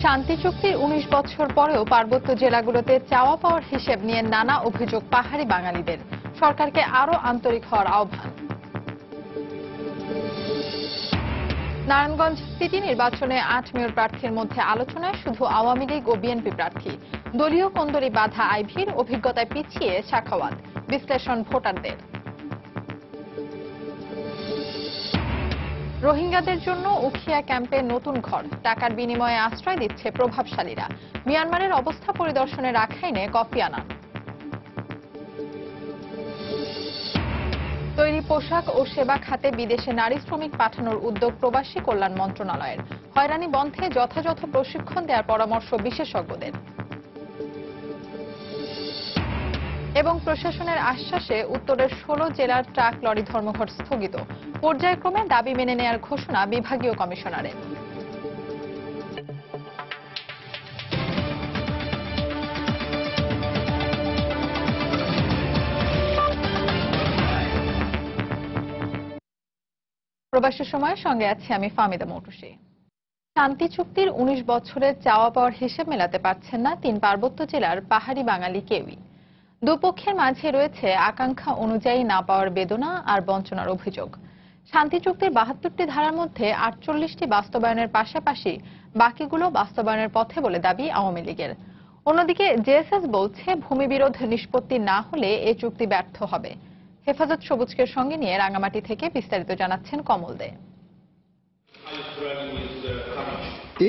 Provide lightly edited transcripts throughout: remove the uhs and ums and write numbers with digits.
শান্তি চুক্তির ১৯ বছর পরেও পার্বত্য জেলাগুলোতে চাওয়া পাওয়ার হিসেব নিয়ে নানা অভিযোগ পাহাড়ি বাঙালিদের। সরকারকে আরও আন্তরিক হওয়ার আহ্বান। নারায়ণগঞ্জ সিটি নির্বাচনে ৮ মেয়র প্রার্থীর মধ্যে আলোচনায় শুধু আওয়ামী লীগ ও বিএনপি প্রার্থী। দলীয় কোন্দরে বাধা আইভীর, অভিজ্ঞতায় পিছিয়ে সাখাওয়াত। বিশ্লেষণ ভোটারদের। রোহিঙ্গাদের জন্য উখিয়া ক্যাম্পে নতুন ঘর, টাকার বিনিময়ে আশ্রয় দিচ্ছে প্রভাবশালীরা। মিয়ানমারের অবস্থা পরিদর্শনে রাখাইনে কফি আনান। তৈরি পোশাক ও সেবা খাতে বিদেশে নারী শ্রমিক পাঠানোর উদ্যোগ প্রবাসী কল্যাণ মন্ত্রণালয়ের। হয়রানি বন্ধে যথাযথ প্রশিক্ষণ দেওয়ার পরামর্শ বিশেষজ্ঞদের। এবং প্রশাসনের আশ্বাসে উত্তরের ১৬ জেলার ট্রাক লরি ধর্মঘট স্থগিত। পর্যায়ক্রমে দাবি মেনে নেয়ার ঘোষণা বিভাগীয় কমিশনারের। প্রবাসী সময়ের সঙ্গে আছি আমি ফাহমিদা মৌটুসী। শান্তি চুক্তির ১৯ বছরের চাওয়া পাওয়ার হিসেব মেলাতে পারছেন না ৩ পার্বত্য জেলার পাহাড়ি বাঙালি কেউই। দুপক্ষের মাঝে রয়েছে আকাঙ্ক্ষা অনুযায়ী না পাওয়ার বেদনা আর বঞ্চনার অভিযোগ। শান্তি চুক্তির ৭২টি ধারার মধ্যে ৪৮টি বাস্তবায়নের পাশাপাশি বাকিগুলো বাস্তবায়নের পথে বলে দাবি আওয়ামী লীগের। অন্যদিকে জেএসএস বলছে ভূমি বিরোধ নিষ্পত্তি না হলে এ চুক্তি ব্যর্থ হবে। হেফাজত সবুজকে সঙ্গে নিয়ে রাঙামাটি থেকে বিস্তারিত জানাচ্ছেন কমল দে।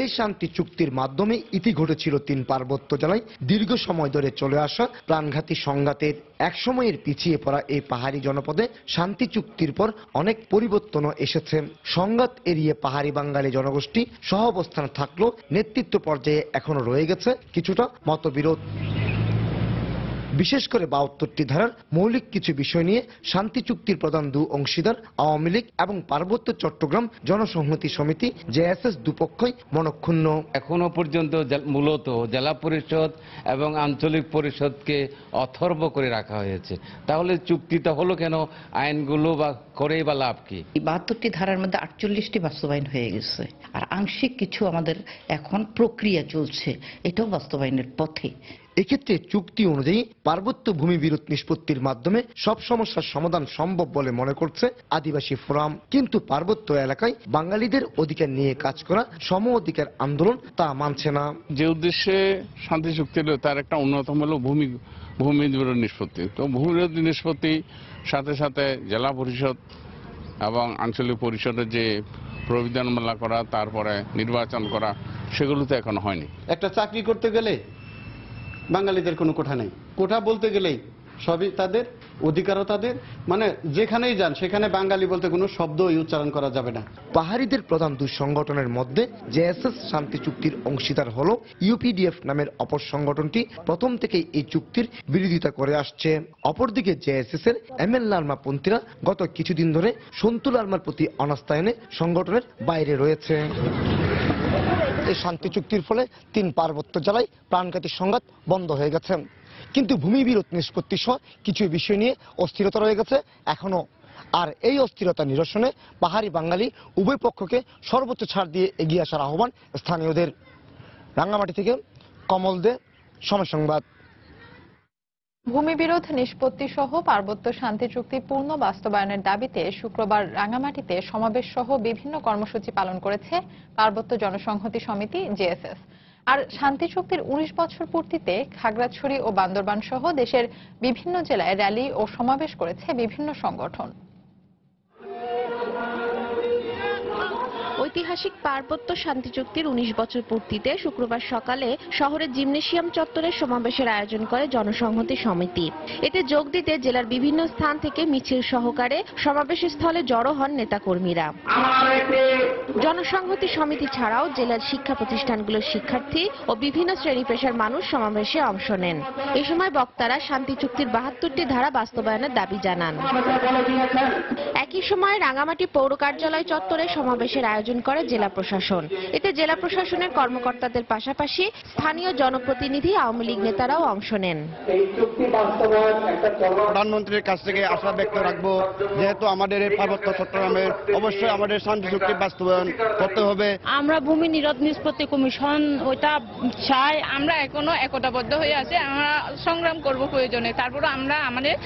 এই শান্তি চুক্তির মাধ্যমে ইতি ঘটেছিল ৩ পার্বত্য জেলায় দীর্ঘ সময় ধরে চলে আসা প্রাণঘাতী সংঘাতের। একসময়ের পিছিয়ে পড়া এই পাহাড়ি জনপদে শান্তি চুক্তির পর অনেক পরিবর্তনও এসেছে। সংঘাত এড়িয়ে পাহাড়ি বাঙালি জনগোষ্ঠী সহাবস্থান থাকলেও নেতৃত্ব পর্যায়ে এখনো রয়ে গেছে কিছুটা মতবিরোধ। বিশেষ করে ৭২টি ধারার মৌলিক কিছু বিষয় নিয়ে শান্তি চুক্তির প্রধান ২ অংশীদার আওয়ামী লীগ এবং পার্বত্য চট্টগ্রাম জনসংহতি সমিতি জেএসএস দুপক্ষই মনক্ষুণ্ণ। এখনো পর্যন্ত মূলত জেলা পরিষদ এবং আঞ্চলিক পরিষদকে অথর্ব করে রাখা হয়েছে। তাহলে চুক্তিটা হলো কেন? আইনগুলো বা করেই বা লাভ কি? ৭২টি ধারার মধ্যে ৪৮টি বাস্তবায়ন হয়ে গেছে, আর আংশিক কিছু আমাদের এখন প্রক্রিয়া চলছে, এটাও বাস্তবায়নের পথে। এক্ষেত্রে চুক্তি অনুযায়ী পার্বত্য ভূমি বিরোধ নিষ্পত্তির মাধ্যমে সব সমস্যার সমাধান সম্ভব বলে মনে করছে আদিবাসী ফোরাম। কিন্তু পার্বত্য এলাকায় বাঙালিদের অধিকার নিয়ে কাজ করা সম অধিকার আন্দোলন তা মানছে না। যে উদ্দেশ্যে শান্তি চুক্তি তার একটা অন্যতম হল ভূমি বিরোধ নিষ্পত্তি। তো ভূমি বিরোধ নিষ্পত্তি সাথে সাথে জেলা পরিষদ এবং আঞ্চলিক পরিষদের যে প্রবিধানমালা করা, তারপরে নির্বাচন করা, সেগুলো তো এখন হয়নি। একটা চাকরি করতে গেলে বাঙালিদের কোনো কোঠা নেই। কোঠা বলতে গেলেই সবই তাদের অধিকারও তাদের, মানে যেখানেই যান সেখানে বাঙালি বলতে কোনো শব্দই উচ্চারণ করা যাবে না। পাহাড়িদের প্রধান ২ সংগঠনের মধ্যে জেএসএস শান্তি চুক্তির অংশীদার হল ইউপিডিএফ নামের অপর সংগঠনটি প্রথম থেকেই এই চুক্তির বিরোধিতা করে আসছে। অপরদিকে জেএসএস এর এমএল লালমাপন্থীরা গত কিছুদিন ধরে সন্তু লালমার প্রতি অনাস্থা এনে সংগঠনের বাইরে রয়েছে। এই শান্তি চুক্তির ফলে ৩ পার্বত্য জেলায় প্রাণঘাতী সংঘাত বন্ধ হয়ে গেছে, কিন্তু ভূমি বিরোধ নিষ্পত্তি সহ কিছু বিষয় নিয়ে অস্থিরতা রয়ে গেছে এখনো। আর এই অস্থিরতা নিরসনে পাহাড়ি বাঙালি উভয় পক্ষকে সর্বোচ্চ ছাড় দিয়ে এগিয়ে আসার আহ্বান স্থানীয়দের। রাঙ্গামাটি থেকে কমল দে, সময় সংবাদ। ভূমি বিরোধ নিষ্পত্তি সহ পার্বত্য শান্তি চুক্তি পূর্ণ বাস্তবায়নের দাবিতে শুক্রবার রাঙামাটিতে সমাবেশ সহ বিভিন্ন কর্মসূচি পালন করেছে পার্বত্য জনসংহতি সমিতি জেএসএস। আর শান্তি চুক্তির ১৯ বছর পূর্তিতে খাগড়াছড়ি ও বান্দরবান সহ দেশের বিভিন্ন জেলায় র্যালি ও সমাবেশ করেছে বিভিন্ন সংগঠন। ঐতিহাসিক পার্বত্য শান্তি চুক্তির ১৯ বছর পূর্তিতে শুক্রবার সকালে শহরের জিমনেশিয়াম চত্বরে সমাবেশের আয়োজন করে জনসংহতি সমিতি। এতে যোগ দিতে জেলার বিভিন্ন স্থান থেকে মিছিল সহকারে সমাবেশ স্থলে জড়ো হন নেতাকর্মীরা। জনসংহতি সমিতি ছাড়াও জেলার শিক্ষা প্রতিষ্ঠানগুলোর শিক্ষার্থী ও বিভিন্ন শ্রেণী পেশার মানুষ সমাবেশে অংশ নেন। এ সময় বক্তারা শান্তি চুক্তির ৭২টি ধারা বাস্তবায়নের দাবি জানান। একই সময় রাঙামাটি পৌর কার্যালয় চত্বরে সমাবেশের আয়োজন করে জেলা প্রশাসন। এতে জেলা প্রশাসনের কর্মকর্তাদের পাশাপাশি স্থানীয় জনপ্রতিনিধি, আওয়ামী লীগ নেতারাও অংশ নেন। প্রধানমন্ত্রীর কাছ থেকে আশা ব্যক্ত রাখবো, যেহেতু আমাদের এই পার্বত্য চট্টগ্রামের অবশ্যই আমাদের শান্তি চুক্তি বাস্তবায়ন করতে হবে। আমরা ভূমি নিরোধ নিষ্পত্তি কমিশন ওইটা চাই, আমরা এখনো একতাবদ্ধ হয়ে আছে, আমরা সংগ্রাম করব প্রয়োজনে, তারপরে আমরা আমাদের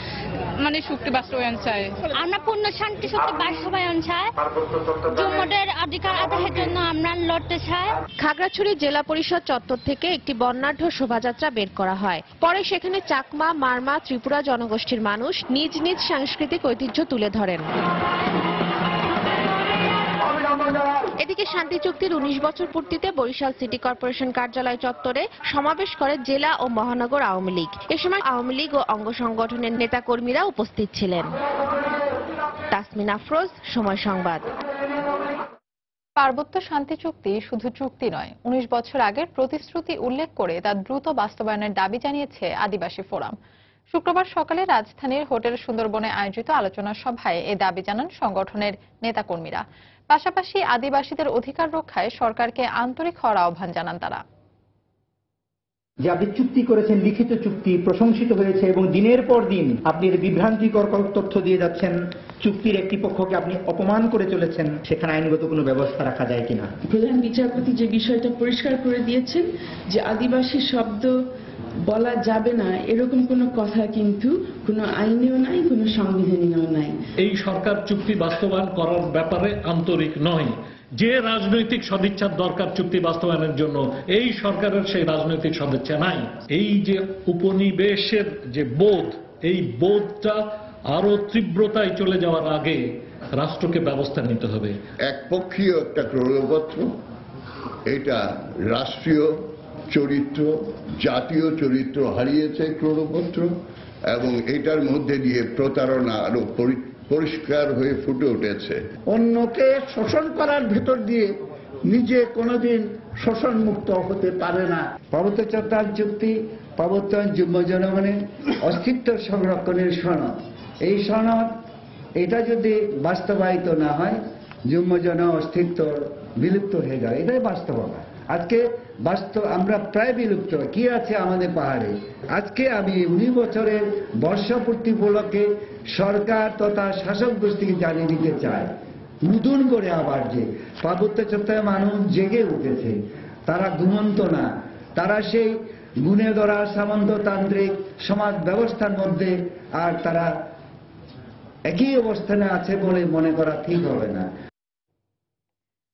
চুক্তি বাস্তবায়ন চাই। আমরা পূর্ণ শান্তি চুক্তি বাস্তবায়ন চাই, জম্মুদের অধিকার আদায়ের জন্য আমরা লড়তে চাই। খাগড়াছড়ি জেলা পরিষদ চত্বর থেকে একটি বর্ণাঢ্য শোভাযাত্রা বের করা হয়। পরে সেখানে চাকমা, মারমা, ত্রিপুরা জনগোষ্ঠীর মানুষ নিজ নিজ সাংস্কৃতিক ঐতিহ্য তুলে ধরেন। এদিকে শান্তি চুক্তির 19 বছর পূর্তিতে বরিশাল সিটি কর্পোরেশন কার্যালয় চত্বরে সমাবেশ করে জেলা ও মহানগর আওয়ামী লীগ। এ সময় আওয়ামী লীগ ও অঙ্গ সংগঠনের নেতাকর্মীরা উপস্থিত ছিলেন। তাসমিন আফরোজ, সময় সংবাদ। পার্বত্য শান্তি চুক্তি শুধু চুক্তি নয়, 19 বছর আগের প্রতিশ্রুতি উল্লেখ করে তা দ্রুত বাস্তবায়নের দাবি জানিয়েছে আদিবাসী ফোরাম। শুক্রবার সকালে রাজধানীর হোটেল সুন্দরবনে আয়োজিত আলোচনা সভায় এ দাবি জানান সংগঠনের নেতাকর্মীরা। পাশাপাশি আদিবাসীদের অধিকার রক্ষায় সরকারকে আন্তরিক হওয়ার আহ্বান জানান তারা। যে আপনি চুক্তি করেছেন, লিখিত চুক্তি প্রশংসিত হয়েছে এবং দিনের পর দিন আপনি বিভ্রান্তিকর তথ্য দিয়ে যাচ্ছেন, চুক্তির একটি পক্ষকে আপনি অপমান করে চলেছেন, সেখানে আইনগত কোনো ব্যবস্থা রাখা যায় কিনা। প্রধান বিচারপতি যে বিষয়টা পরিষ্কার করে দিয়েছেন যে আদিবাসী শব্দ বলা যাবে না, এরকম কোনো কথা কিন্তু কোনো আইনেও নাই, কোনো সংবিধানেও নাই। এই সরকার চুক্তি বাস্তবায়ন করার ব্যাপারে আন্তরিক নয়। যে রাজনৈতিক সদিচ্ছার দরকার চুক্তি বাস্তবায়নের জন্য, এই সরকারের সেই রাজনৈতিক সদিচ্ছা নাই। এই যে উপনিবেশের যে বোধ, এই বোধটা আরো তীব্রতায় চলে যাওয়ার আগে রাষ্ট্রকে ব্যবস্থা নিতে হবে। একপক্ষীয় একটা ক্রয়পত্র, এটা রাষ্ট্রীয় চরিত্র, জাতীয় চরিত্র হারিয়েছে ক্রয়পত্র, এবং এটার মধ্যে দিয়ে প্রতারণা আরো পরিষ্কার হয়ে ফুটে উঠেছে। অন্যকে শোষণ করার ভেতর দিয়ে নিজে কোনোদিন শোষণ মুক্ত হতে পারে না। পার্বত্য চট্টগ্রাম চুক্তি পার্বত্য যুগ্ম জনগণের অস্তিত্ব সংরক্ষণের সনদ। এই সনদ এটা যদি বাস্তবায়িত না হয়, যুগ্ম জন অস্তিত্ব বিলুপ্ত হয়ে যায়, এটাই বাস্তবতা। আজকে আমরা প্রায় বিলুপ্ত। কি আছে আমাদের পাহাড়ে? আজকে আমি 19 বছরের বর্ষপূর্তি উপলক্ষে সরকার তথা শাসক গোষ্ঠীকে জানিয়ে দিতে চাই, নতুন করে আবার যে পার্বত্য চট্টগ্রামের মানুষ জেগে উঠেছে, তারা ঘুমন্ত না, তারা সেই গুণে ধরা সামন্ততান্ত্রিক সমাজ ব্যবস্থার মধ্যে আর তারা একই অবস্থানে আছে বলে মনে করা ঠিক হবে না।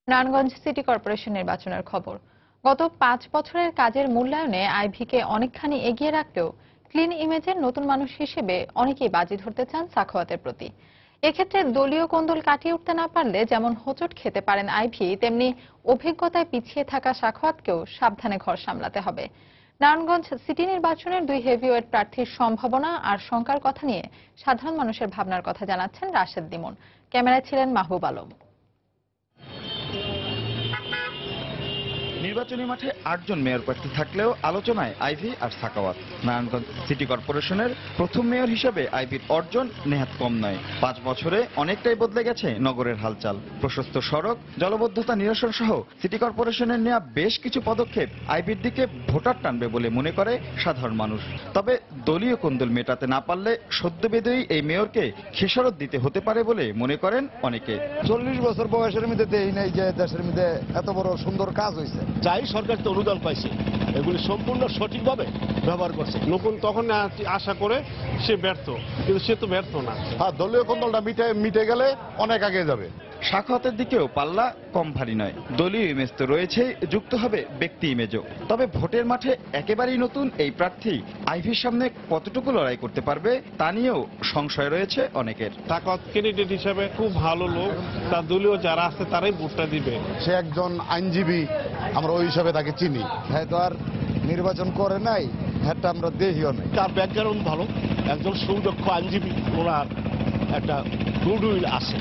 নারায়ণগঞ্জ সিটি কর্পোরেশন নির্বাচনের খবর। গত 5 বছরের কাজের মূল্যায়নে আইভীকে অনেকখানি এগিয়ে রাখলেও ক্লিন ইমেজের নতুন মানুষ হিসেবে অনেকেই বাজি ধরতে চান সাখাওয়াতের প্রতি। এক্ষেত্রে দলীয় কোন্দল কাটিয়ে উঠতে না পারলে যেমন হোঁচট খেতে পারেন আইভী, তেমনি অভিজ্ঞতায় পিছিয়ে থাকা সাখাওয়াতকেও সাবধানে ঘর সামলাতে হবে। নারায়ণগঞ্জ সিটি নির্বাচনের 2 হেভিওয়েট প্রার্থীর সম্ভাবনা আর শঙ্কার কথা নিয়ে সাধারণ মানুষের ভাবনার কথা জানাচ্ছেন রাশেদ দিমন। ক্যামেরায় ছিলেন মাহবুব আলম। নির্বাচনী মাঠে 8 জন মেয়র প্রার্থী থাকলেও আলোচনায় আইভী আর সাখাওয়াত। নারায়ণগঞ্জ সিটি কর্পোরেশনের প্রথম মেয়র হিসেবে আইভীর অর্জন নেহাত কম নয়। 5 বছরে অনেকটাই বদলে গেছে নগরের হালচাল। প্রশস্ত সড়ক, জলবদ্ধতা নিরসন সহ সিটি কর্পোরেশনের নেওয়া বেশ কিছু পদক্ষেপ আইভীর দিকে ভোটার টানবে বলে মনে করে সাধারণ মানুষ। তবে দলীয় কোন্দল মেটাতে না পারলে সদ্যবেদী এই মেয়রকে খেসারত দিতে হতে পারে বলে মনে করেন অনেকে। 40 বছর বয়সের মধ্যে দেই নাই যে দেশের মধ্যে এত বড় সুন্দর কাজ হয়েছে। যাই সরকার তো অনুদান পাইছে, এগুলি সম্পূর্ণ সঠিকভাবে ব্যবহার করছে। নতুন তখন আশা করে সে ব্যর্থ, কিন্তু সে তো ব্যর্থ না। হ্যাঁ, দলীয় কোন্দলটা মিটে গেলে অনেক আগে যাবে। সাখাওয়াতের দিকেও পাল্লা কম ভারী নয়। দলীয় ইমেজ তো রয়েছে, যুক্ত হবে ব্যক্তি ইমেজও। তবে ভোটের মাঠে একেবারেই নতুন এই প্রার্থী আইভীর সামনে কতটুকু লড়াই করতে পারবে তা নিয়েও সংশয় রয়েছে অনেকের। সাখাওয়াত ক্যান্ডিডেট হিসেবে খুব ভালো লোক, তার দলীয় যারা আছে তারাই ভোটটা দিবে। সে একজন আইনজীবী, আমরা ওই হিসাবে তাকে চিনি। হ্যাঁ, তো আর নির্বাচন করে নাই, হ্যাঁ আমরা দেখিও নাই। তার ব্যাকগ্রাউন্ড ভালো, একজন সুদক্ষ আইনজীবী, ওনার একটা গুডউইল আছে।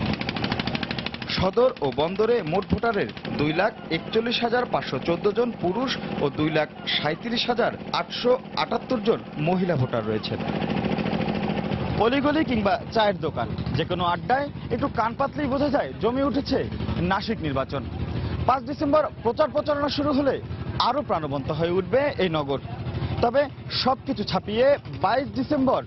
সদর ও বন্দরে মোট ভোটারের 2,41,514 জন পুরুষ ও 2,37,878 জন মহিলা ভোটার রয়েছেন। অলিগলি কিংবা চায়ের দোকান, যে কোনো আড্ডায় একটু কান পাতলেই বোঝা যায় জমে উঠেছে নাসিক নির্বাচন। 5 ডিসেম্বর প্রচার প্রচারণা শুরু হলে আরো প্রাণবন্ত হয়ে উঠবে এই নগর। তবে সবকিছু ছাপিয়ে 22 ডিসেম্বর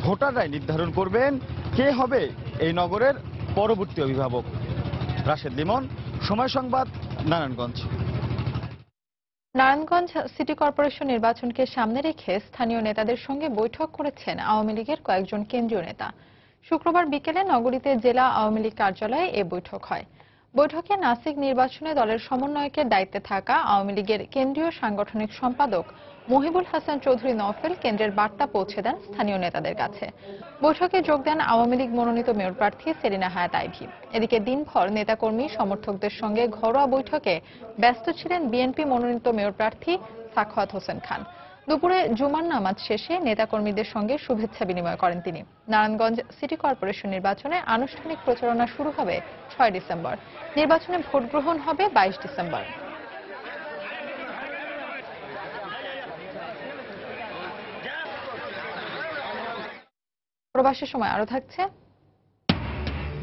ভোটাররাই নির্ধারণ করবেন কে হবে এই নগরের পরবর্তী অভিভাবক। রাশেদ লিমন, সময় সংবাদ, নারায়ণগঞ্জ। নারায়ণগঞ্জ সিটি কর্পোরেশন নির্বাচনকে সামনে রেখে স্থানীয় নেতাদের সঙ্গে বৈঠক করেছেন আওয়ামী লীগের কয়েকজন কেন্দ্রীয় নেতা। শুক্রবার বিকেলে নগরীতে জেলা আওয়ামী লীগ কার্যালয়ে এ বৈঠক হয়। বৈঠকে নাসিক নির্বাচনে দলের সমন্বয়কের দায়িত্বে থাকা আওয়ামী লীগের কেন্দ্রীয় সাংগঠনিক সম্পাদক মহিবুল হাসান চৌধুরী নওফেল কেন্দ্রের বার্তা পৌঁছে দেন স্থানীয় নেতাদের কাছে। বৈঠকে যোগ দেন আওয়ামী লীগ মনোনীত মেয়র প্রার্থী সেলিনা হায়াত আইভী। এদিকে দিনভর নেতাকর্মী সমর্থকদের সঙ্গে ঘরোয়া বৈঠকে ব্যস্ত ছিলেন বিএনপি মনোনীত মেয়র প্রার্থী সাখাওয়াত হোসেন খান। দুপুরে জুমার নামাজ শেষে নেতাকর্মীদের সঙ্গে শুভেচ্ছা বিনিময় করেন তিনি। নারায়ণগঞ্জ সিটি কর্পোরেশন নির্বাচনে আনুষ্ঠানিক প্রচারণা শুরু হবে 6 ডিসেম্বর। নির্বাচনে ভোট গ্রহণ হবে 22 ডিসেম্বর। প্রবাসী সময় আরো থাকছে।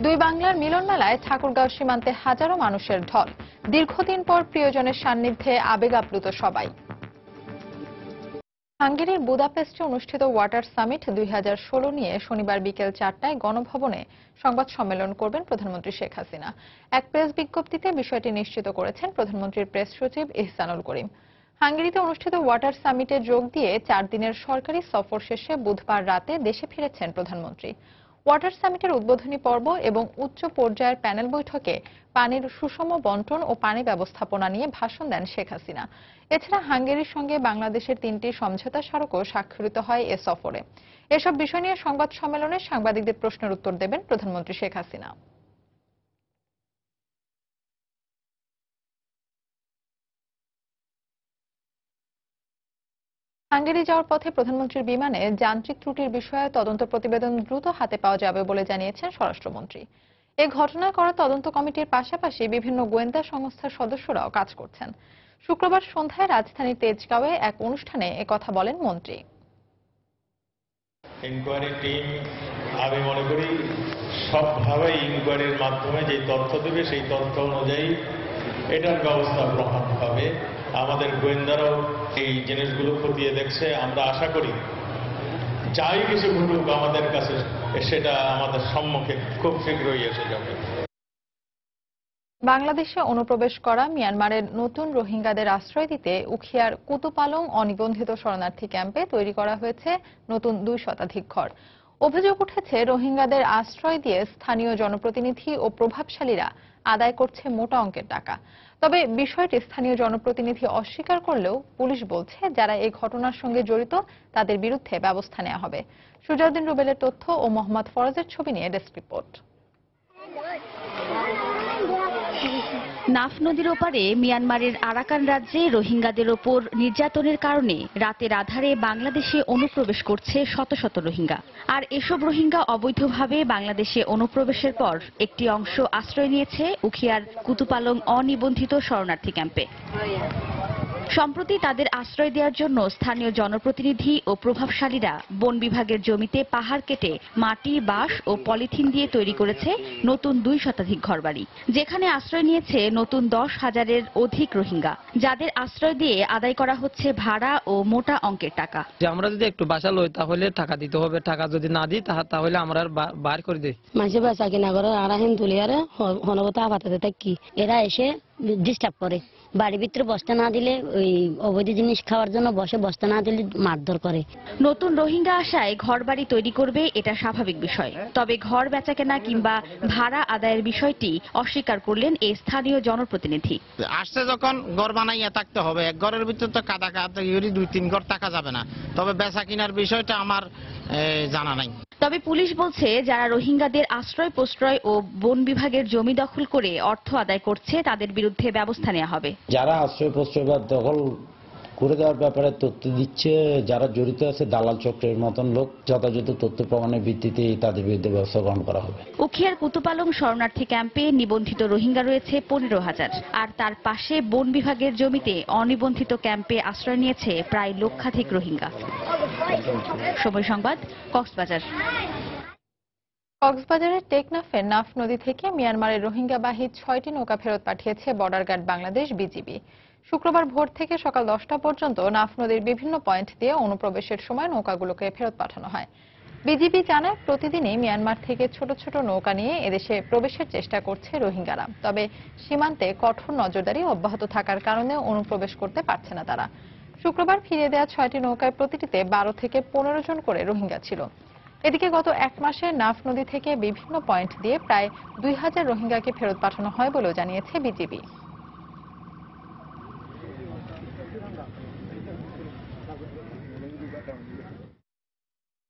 দুই বাংলার মিলন মেলায় ঠাকুরগাঁও সীমান্তে হাজারো মানুষের ঢল। দীর্ঘদিন পর প্রিয়জনের সান্নিধ্যে আবেগ আপ্লুত সবাই। হাঙ্গেরির বুদাপেস্টে অনুষ্ঠিত ওয়াটার সামিট 2016 নিয়ে শনিবার বিকেল 4টায় গণভবনে সংবাদ সম্মেলন করবেন প্রধানমন্ত্রী শেখ হাসিনা। এক প্রেস বিজ্ঞপ্তিতে বিষয়টি নিশ্চিত করেছেন প্রধানমন্ত্রীর প্রেস সচিব ইহসানুল করিম। হাঙ্গেরিতে অনুষ্ঠিত ওয়াটার সামিটে যোগ দিয়ে 4 দিনের সরকারি সফর শেষে বুধবার রাতে দেশে ফিরেছেন প্রধানমন্ত্রী। ওয়াটার সামিটের উদ্বোধনী পর্ব এবং উচ্চ পর্যায়ের প্যানেল বৈঠকে পানির সুষম বন্টন ও পানি ব্যবস্থাপনা নিয়ে ভাষণ দেন শেখ হাসিনা। এছাড়া হাঙ্গেরির সঙ্গে বাংলাদেশের 3টি সমঝোতা স্মারকও স্বাক্ষরিত হয় এ সফরে। এসব বিষয় নিয়ে সংবাদ সম্মেলনে সাংবাদিকদের প্রশ্নের উত্তর দেবেন প্রধানমন্ত্রী শেখ হাসিনা। হাঙ্গেরি যাওয়ার পথে প্রধানমন্ত্রীর বিমানে যান্ত্রিক ত্রুটির বিষয়ে তদন্ত প্রতিবেদন দ্রুত হাতে পাওয়া যাবে বলে জানিয়েছেন স্বরাষ্ট্রমন্ত্রী। এ ঘটনায় করা তদন্ত কমিটির পাশাপাশি বিভিন্ন গোয়েন্দা সংস্থার সদস্যরাও কাজ করছেন। শুক্রবার সন্ধ্যায় রাজধানীর তেজগাঁওয়ে এক অনুষ্ঠানে একথা বলেন মন্ত্রী। ইনকোয়ারি টিম আমি মনে করি সবভাবে ইনকোয়ারির মাধ্যমে যে তথ্য দেবে সেই তথ্য অনুযায়ী এটার ব্যবস্থা গ্রহণ হবে। আমাদের গোয়েন্দারাও এই জিনিসগুলো খতিয়ে দেখছে। আমরা আশা করি যাই কিছু ঘটুক আমাদের কাছে সেটা আমাদের সম্মুখে খুব শীঘ্রই এসে যাবে। বাংলাদেশে অনুপ্রবেশ করা মিয়ানমারের নতুন রোহিঙ্গাদের আশ্রয় দিতে উখিয়ার কুতুপালং অনিবন্ধিত শরণার্থী ক্যাম্পে তৈরি করা হয়েছে নতুন 2 শতাধিক ঘর। অভিযোগ উঠেছে রোহিঙ্গাদের আশ্রয় দিয়ে স্থানীয় জনপ্রতিনিধি ও প্রভাবশালীরা আদায় করছে মোটা অঙ্কের টাকা। তবে বিষয়টি স্থানীয় জনপ্রতিনিধি অস্বীকার করলেও পুলিশ বলছে যারা এই ঘটনার সঙ্গে জড়িত তাদের বিরুদ্ধে ব্যবস্থা নেওয়া হবে। সুজাউদ্দিন রুবেলের তথ্য ও মোহাম্মদ ফরজের ছবি নিয়ে ডেস্ক রিপোর্ট। নাফ নদীর ওপারে মিয়ানমারের আরাকান রাজ্যে রোহিঙ্গাদের ওপর নির্যাতনের কারণে রাতের আধারে বাংলাদেশে অনুপ্রবেশ করছে শত শত রোহিঙ্গা। আর এসব রোহিঙ্গা অবৈধভাবে বাংলাদেশে অনুপ্রবেশের পর একটি অংশ আশ্রয় নিয়েছে উখিয়ার কুতুপালং অনিবন্ধিত শরণার্থী ক্যাম্পে। সম্প্রতি তাদের আশ্রয় দেওয়ার জন্য স্থানীয় জনপ্রতিনিধি ও প্রভাবশালীরা বন বিভাগের জমিতে পাহাড় কেটে মাটি, বাঁশ ও পলিথিন দিয়ে তৈরি করেছে নতুন 2 শতাধিক ঘরবাড়ি, যেখানে আশ্রয় নিয়েছে নতুন 10,000-এর অধিক রোহিঙ্গা, যাদের আশ্রয় দিয়ে আদায় করা হচ্ছে ভাড়া ও মোটা অঙ্কের টাকা। আমরা যদি একটু বাসা লই তাহলে টাকা দিতে হবে, টাকা যদি না দিই তাহলে আমরা বার করে দিই। মাঝে বাসা কিনা করে আর হিন্দুলি আর হনবতা আপাতত কি এরা এসে ডিস্টার্ব করে। বাড়ির ভিতরে বসতে না দিলে ওই অবৈধ জিনিস খাওয়ার জন্য বসতে না দিলে মারধর করে। নতুন রোহিঙ্গা আসায় ঘরবাড়ি তৈরি করবে এটা স্বাভাবিক বিষয়। তবে ঘর বেচাকেনা কিংবা ভাড়া আদায়ের বিষয়টি অস্বীকার করলেন এই স্থানীয় জনপ্রতিনিধি। আসছে যখন ঘর বানাইয়া থাকতে হবে, এক ঘরের ভিতরে তো কাদা 2-3 ঘর থাকা যাবে না। তবে বেচা কিনার বিষয়টা আমার জানা নাই। তবে পুলিশ বলছে যারা রোহিঙ্গাদের আশ্রয় প্রশ্রয় ও বন বিভাগের জমি দখল করে অর্থ আদায় করছে তাদের বিরুদ্ধে ব্যবস্থা নেওয়া হবে। যারা আশ্রয় প্রশ্রয় বা দখল করে দেওয়ার ব্যাপারে তথ্য দিচ্ছে, যারা জড়িত আছে দালাল চক্রের মতন লোক, যথাযথ তথ্য প্রমাণের ভিত্তিতে তাদের বিরুদ্ধে ব্যবস্থা গ্রহণ করা হবে। উখিয়ার কুতুপালং শরণার্থী ক্যাম্পে নিবন্ধিত রোহিঙ্গা রয়েছে 15,000, আর তার পাশে বন বিভাগের জমিতে অনিবন্ধিত ক্যাম্পে আশ্রয় নিয়েছে প্রায় লক্ষাধিক রোহিঙ্গা। সময় সংবাদ, কক্সবাজার। কক্সবাজারের টেকনাফের নাফ নদী থেকে মিয়ানমারের রোহিঙ্গাবাহী 6টি নৌকা ফেরত পাঠিয়েছে বর্ডার গার্ড বাংলাদেশ বিজিবি। শুক্রবার ভোর থেকে সকাল 10টা পর্যন্ত নাফ নদীর বিভিন্ন পয়েন্ট দিয়ে অনুপ্রবেশের সময় নৌকাগুলোকে ফেরত পাঠানো হয়। বিজিবি জানায়, প্রতিদিনই মিয়ানমার থেকে ছোট ছোট নৌকা নিয়ে এদেশে প্রবেশের চেষ্টা করছে রোহিঙ্গারা। তবে সীমান্তে কঠোর নজরদারি অব্যাহত থাকার কারণে অনুপ্রবেশ করতে পারছে না তারা। শুক্রবার ফিরিয়ে দেওয়া 6টি নৌকায় প্রতিটিতে 12 থেকে 15 জন করে রোহিঙ্গা ছিল। এদিকে গত এক মাসে নাফ নদী থেকে বিভিন্ন পয়েন্ট দিয়ে প্রায় 2000 রোহিঙ্গাকে ফেরত পাঠানো হয় বলেও জানিয়েছে বিজিবি।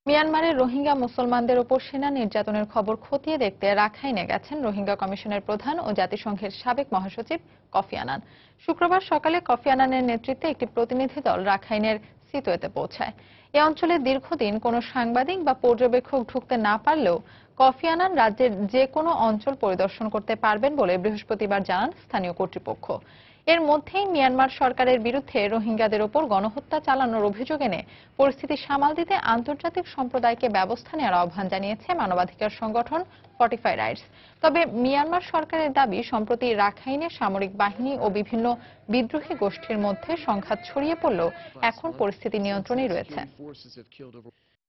মিয়ানমারের রোহিঙ্গা মুসলমানদের উপর সেনা নির্যাতনের খবর খতিয়ে দেখতে রাখাইনে গেছেন রোহিঙ্গা কমিশনের প্রধান ও জাতিসংঘের সাবেক মহাসচিব কফি আনান। শুক্রবার সকালে কফি আনানের নেতৃত্বে একটি প্রতিনিধি দল রাখাইনের সিতোয়েতে পৌঁছায়। এ অঞ্চলে দীর্ঘদিন কোনো সাংবাদিক বা পর্যবেক্ষক ঢুকতে না পারলেও কফি আনান রাজ্যের যে কোনো অঞ্চল পরিদর্শন করতে পারবেন বলে বৃহস্পতিবার জানান স্থানীয় কর্তৃপক্ষ। এর মধ্যেই মিয়ানমার সরকারের বিরুদ্ধে রোহিঙ্গাদের ওপর গণহত্যা চালানোর অভিযোগ এনে পরিস্থিতি সামাল দিতে আন্তর্জাতিক সম্প্রদায়কে ব্যবস্থা নেওয়ার আহ্বান জানিয়েছে মানবাধিকার সংগঠন ফর্টিফাই রাইটস। তবে মিয়ানমার সরকারের দাবি, সম্প্রতি রাখাইনে সামরিক বাহিনী ও বিভিন্ন বিদ্রোহী গোষ্ঠীর মধ্যে সংঘাত ছড়িয়ে পড়লেও এখন পরিস্থিতি নিয়ন্ত্রণে রয়েছে।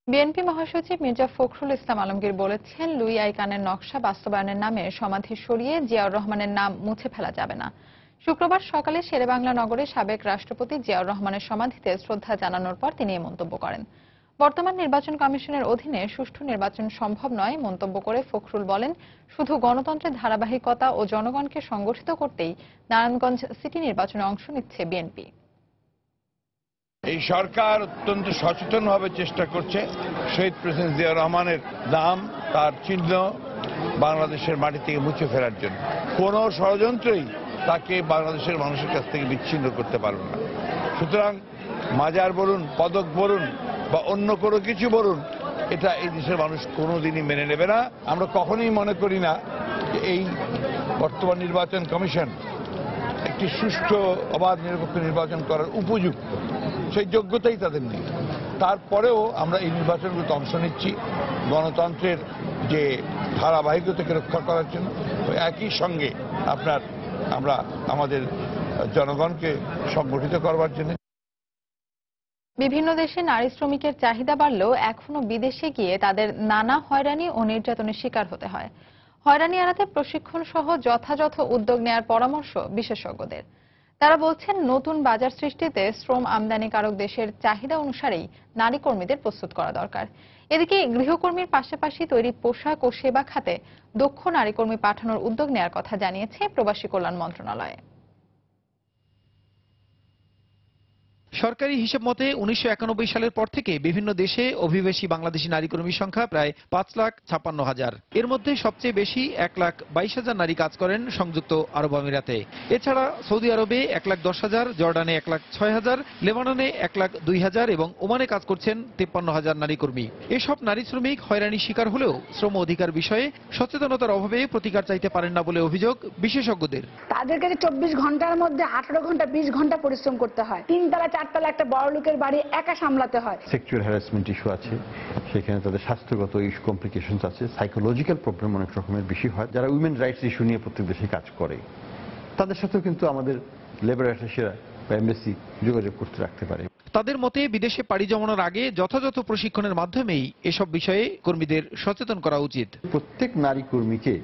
বিএনপি মহাসচিব মির্জা ফখরুল ইসলাম আলমগীর বলেছেন, লুই আই কানের নকশা বাস্তবায়নের নামে সমাধি সরিয়ে জিয়াউর রহমানের নাম মুছে ফেলা যাবে না। শুক্রবার সকালে শেরেবাংলা নগরে সাবেক রাষ্ট্রপতি জিয়াউর রহমানের সমাধিতে শ্রদ্ধা জানানোর পর তিনি এই মন্তব্য করেন। বর্তমান নির্বাচন কমিশনের অধীনে সুষ্ঠু নির্বাচন সম্ভব নয় মন্তব্য করে ফখরুল বলেন, শুধু গণতন্ত্রের ধারাবাহিকতা ও জনগণকে সংগঠিত করতেই নারায়ণগঞ্জ সিটি নির্বাচনে অংশ নিচ্ছে বিএনপি। এই সরকার অত্যন্ত সচেতনভাবে চেষ্টা করছে শহীদ প্রেসিডেন্ট জিয়াউর রহমানের নাম, তার চিহ্ন বাংলাদেশের মাটি থেকে মুছে ফেলার জন্য। কোন ষড়যন্ত্রই তাকে বাংলাদেশের মানুষের কাছ থেকে বিচ্ছিন্ন করতে পারবে না। সুতরাং মাজার বলুন, পদক বলুন বা অন্য কোনো কিছু বলুন, এটা এই দেশের মানুষ কোনোদিনই মেনে নেবে না। আমরা কখনোই মনে করি না যে এই বর্তমান নির্বাচন কমিশন একটি সুষ্ঠু অবাধ নিরপেক্ষ নির্বাচন করার উপযুক্ত, সেই যোগ্যতাই তাদের নেই। তারপরেও আমরা এই নির্বাচনগুলোতে অংশ নিচ্ছি গণতন্ত্রের যে ধারাবাহিকতাকে রক্ষা করার জন্য। একই সঙ্গে আমরা আমাদের জনগণকে সংগঠিত করবার জন্য। বিভিন্ন দেশে নারী শ্রমিকের চাহিদা বাড়লেও এখনো বিদেশে গিয়ে তাদের নানা হয়রানি ও নির্যাতনের শিকার হতে হয়। হয়রানি এড়াতে প্রশিক্ষণ সহ যথাযথ উদ্যোগ নেওয়ার পরামর্শ বিশেষজ্ঞদের। তারা বলছেন, নতুন বাজার সৃষ্টিতে শ্রম আমদানিকারক দেশের চাহিদা অনুসারেই নারী কর্মীদের প্রস্তুত করা দরকার। এদিকে গৃহকর্মীর পাশাপাশি তৈরি পোশাক ও সেবা খাতে দক্ষ নারী কর্মী পাঠানোর উদ্যোগ নেওয়ার কথা জানিয়েছে প্রবাসী কল্যাণ মন্ত্রণালয়। সরকারি হিসেব মতে 1991 সালের পর থেকে বিভিন্ন দেশে অভিবাসী বাংলাদেশি নারী কর্মীর সংখ্যা প্রায় 5,56,000। এর মধ্যে সবচেয়ে বেশি 1,22,000 নারী কাজ করেন সংযুক্ত আরব আমিরাতে। এছাড়া সৌদি আরবে 1,10,000, জর্ডানে 1,06,000, লেবাননে 1,02,000 এবং ওমানে কাজ করছেন 53,000 নারী কর্মী। এসব নারী শ্রমিক হয়রানির শিকার হলেও শ্রম অধিকার বিষয়ে সচেতনতার অভাবে প্রতিকার চাইতে পারেন না বলে অভিযোগ বিশেষজ্ঞদের। তাদের কাছে 24 ঘন্টার মধ্যে 18 ঘন্টা 20 ঘন্টা পরিশ্রম করতে হয়। 3তলা 4তলা একটা বড় লোকের বাড়ি একা সামলাতে হয়। সেক্সুয়াল হ্যারাসমেন্ট ইস্যু আছে, সেখানে তাদের স্বাস্থ্যগত ইস্যু, কমপ্লিকেশনস আছে, সাইকোলজিক্যাল প্রবলেম অনেক রকমের বেশি হয়। যারা উইমেন রাইটস ইস্যু নিয়ে প্রত্যেক দেশে কাজ করে তাদের সাথেও কিন্তু আমাদের লেবার অ্যাটাশেরা বা এমবেসি যোগাযোগ করতে রাখতে পারে। তাদের মতে বিদেশে পাড়ি জমানোর আগে যথাযথ প্রশিক্ষণের মাধ্যমেই এসব বিষয়ে কর্মীদের সচেতন করা উচিত। প্রত্যেক নারী কর্মীকে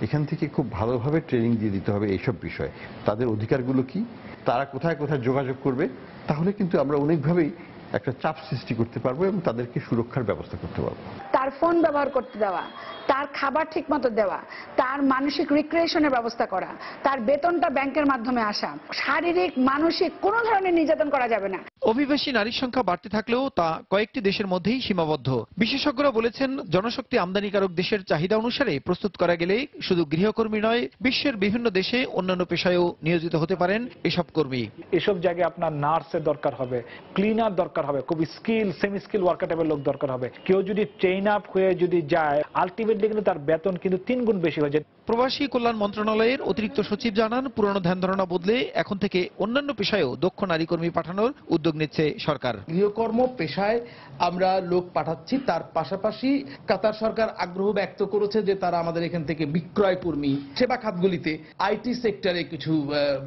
এখান থেকে খুব ভালোভাবে ট্রেনিং দিয়ে দিতে হবে এইসব বিষয়ে। তাদের অধিকারগুলো কি, তারা কোথায় কোথায় যোগাযোগ করবে, তাহলে কিন্তু আমরা অনেকভাবেই একটা চাপ সৃষ্টি করতে পারবো এবং তাদেরকে সুরক্ষার ব্যবস্থা করতে পারবো। তার ফোন ব্যবহার করতে দেওয়া, তার খাবার ঠিকমতো দেওয়া, তার মানসিক রিক্রিয়েশনের ব্যবস্থা করা, তার বেতনটা ব্যাংকের মাধ্যমে আসা, শারীরিক মানসিক কোনো ধরনের নির্যাতন করা যাবে না। অভিবাসী নারীর সংখ্যা বাড়তে থাকলেও তা কয়েকটি দেশের মধ্যেই সীমাবদ্ধ। বিশেষজ্ঞরা বলেছেন, জনশক্তি আমদানিকারক দেশের চাহিদা অনুসারে প্রস্তুত করা গেলে শুধু গৃহকর্মী নয়, বিশ্বের বিভিন্ন দেশে অন্যান্য পেশায়ও নিয়োজিত হতে পারেন এসব কর্মী। এসব জায়গায় আপনার নার্সের দরকার হবে, ক্লিনার দরকার হবে, খুব স্কিল সেমি স্কিল ওয়ার্কার টাইপের লোক দরকার হবে। কেউ যদি ট্রেন আপ হয়ে যদি যায়, আলটিমেটলি কিন্তু তার বেতন কিন্তু 3 গুণ বেশি হয়ে যায়। প্রবাসী কল্যাণ মন্ত্রণালয়ের অতিরিক্ত সচিব জানান, পুরনো ধ্যান ধারণা বদলে এখন থেকে অন্যান্য পেশায়ও দক্ষ নারী কর্মী পাঠানোর উদ্যোগ নিচ্ছে সরকার। গৃহকর্ম পেশায় আমরা লোক পাঠাচ্ছি, তার পাশাপাশি কাতার সরকার আগ্রহ ব্যক্ত করেছে যে তারা আমাদের এখান থেকে বিক্রয় কর্মী, সেবা খাতগুলিতে, আইটি সেক্টরে কিছু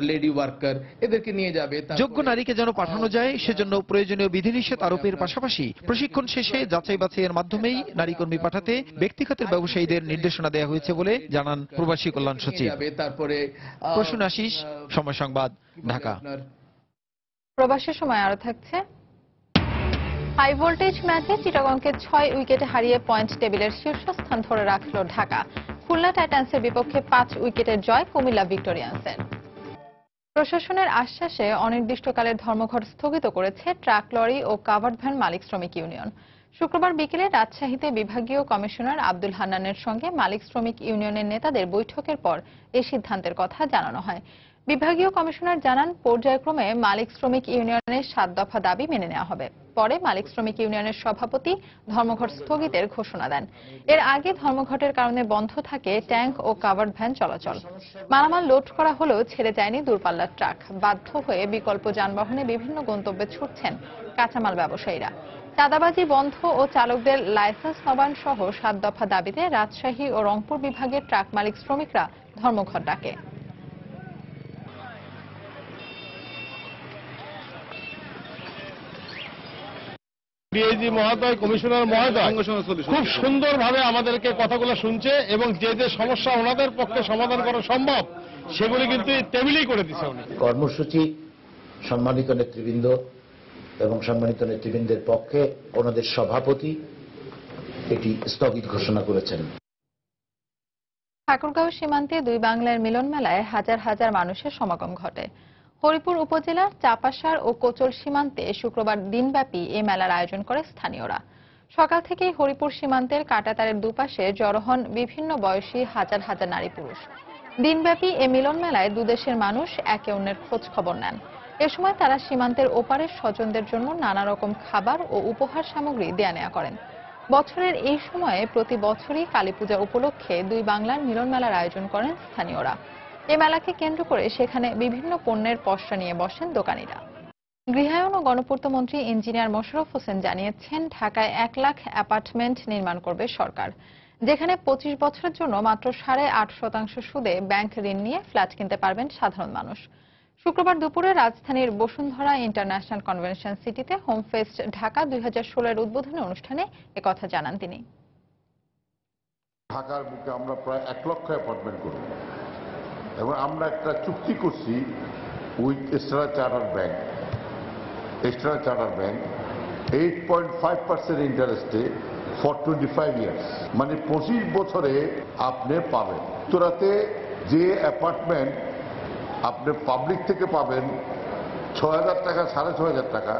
লেডি ওয়ার্কার এদেরকে নিয়ে যাবে। যোগ্য নারীকে যেন পাঠানো যায় সেজন্য প্রয়োজনীয় বিধিনিষেধ আরোপের পাশাপাশি প্রশিক্ষণ শেষে যাচাই বাছাইয়ের মাধ্যমেই নারী কর্মী পাঠাতে ব্যক্তিগতের ব্যবসায়ীদের নির্দেশনা দেওয়া হয়েছে বলে জানান প্রবাসী কল্যাণ সচিব। তারপরে প্রসূন আশিস, সময় সংবাদ, ঢাকা। প্রবাসের সময় আরো থাকছে, হাই ভোল্টেজ ম্যাচে চিটাগংকে 6 উইকেটে হারিয়ে পয়েন্ট টেবিলের শীর্ষস্থান ধরে রাখল ঢাকা। খুলনা টাইটান্সের বিপক্ষে 5 উইকেটের জয় কুমিল্লা ভিক্টোরিয়ান্সের। প্রশাসনের আশ্বাসে অনির্দিষ্টকালের ধর্মঘট স্থগিত করেছে ট্রাক, লরি ও কাভার্ড ভ্যান মালিক শ্রমিক ইউনিয়ন। শুক্রবার বিকেলে রাজশাহীতে বিভাগীয় কমিশনার আব্দুল হান্নানের সঙ্গে মালিক শ্রমিক ইউনিয়নের নেতাদের বৈঠকের পর এই সিদ্ধান্তের কথা জানানো হয়। বিভাগীয় কমিশনার জানান, পর্যায়ক্রমে মালিক শ্রমিক ইউনিয়নের 7 দফা দাবি মেনে নেওয়া হবে। পরে মালিক শ্রমিক ইউনিয়নের সভাপতি ধর্মঘট স্থগিতের ঘোষণা দেন। এর আগে ধর্মঘটের কারণে বন্ধ থাকে ট্যাঙ্ক ও কাভার্ড ভ্যান চলাচল। মালামাল লোড করা হলেও ছেড়ে যায়নি দূরপাল্লার ট্রাক। বাধ্য হয়ে বিকল্প যানবাহনে বিভিন্ন গন্তব্যে ছুটছেন কাঁচামাল ব্যবসায়ীরা। চাঁদাবাজি বন্ধ ও চালকদের লাইসেন্স নবায়ন সহ 7 দফা দাবিতে রাজশাহী ও রংপুর বিভাগের ট্রাক মালিক শ্রমিকরা ধর্মঘট ডাকে। ডিআইজি মহোদয়, কমিশনার মহোদয় খুব সুন্দরভাবে আমাদেরকে কথাগুলো শুনছে এবং যে যে সমস্যা ওনাদের পক্ষে সমাধান করা সম্ভব সেগুলি কিন্তু টেবিলেই করে দিচ্ছে উনি। কর্মসূচি সম্মানিত নেতৃবৃন্দ এবং সম্মানিত নেতৃবৃন্দের পক্ষে ওনাদের সভাপতি এটি স্থগিত ঘোষণা করেছেন। ঠাকুরগাঁও সীমান্তে 2 বাংলার মিলন মেলায় হাজার হাজার মানুষের সমাগম ঘটে। হরিপুর উপজেলার চাপাসার ও কোচল সীমান্তে শুক্রবার দিনব্যাপী এই মেলার আয়োজন করে স্থানীয়রা। সকাল থেকেই হরিপুর সীমান্তের কাঁটাতারের দুপাশে জড়ো হন বিভিন্ন বয়সী হাজার হাজার নারী পুরুষ। দিনব্যাপী এই মিলন মেলায় দুদেশের মানুষ একে অন্যের খোঁজ খবর নেন। এ সময় তারা সীমান্তের ওপারের স্বজনদের জন্য নানা রকম খাবার ও উপহার সামগ্রী দেয়া নেয়া করেন। বছরের এই সময়ে প্রতি বছরই কালীপূজা উপলক্ষে 2 বাংলার মিলন মেলার আয়োজন করেন স্থানীয়রা। এই মেলাকে কেন্দ্র করে সেখানে বিভিন্ন পণ্যের পসরা নিয়ে বসেন দোকানিরা। গৃহায়ন ও গণপূর্ত মন্ত্রী ইঞ্জিনিয়ার মোশাররফ হোসেন জানিয়েছেন, ঢাকায় 1 লাখ অ্যাপার্টমেন্ট নির্মাণ করবে সরকার, যেখানে 25 বছরের জন্য মাত্র 8.5% সুদে ব্যাংক ঋণ নিয়ে ফ্ল্যাট কিনতে পারবেন সাধারণ মানুষ। শুক্রবার দুপুরে রাজধানীর বসুন্ধরা ইন্টারন্যাশনাল কনভেনশন সিটিতে হোম ফেস্ট ঢাকা 2016 উদ্বোধনী অনুষ্ঠানে একথা জানান তিনি। ঢাকার বুকে আমরা প্রায় 1 লক্ষ অ্যাপার্টমেন্ট করব এবং আমরা একটা চুক্তি করছি with standard chartered bank. Standard chartered bank 8.5% ইন্টারেস্টে ফর 25 ইয়ার্স, মানে 25 বছরে আপনি পাবেন। তোরাতে যে অ্যাপার্টমেন্ট আপনি পাবলিক থেকে পাবেন 6,000 টাকা, 6,500 টাকা,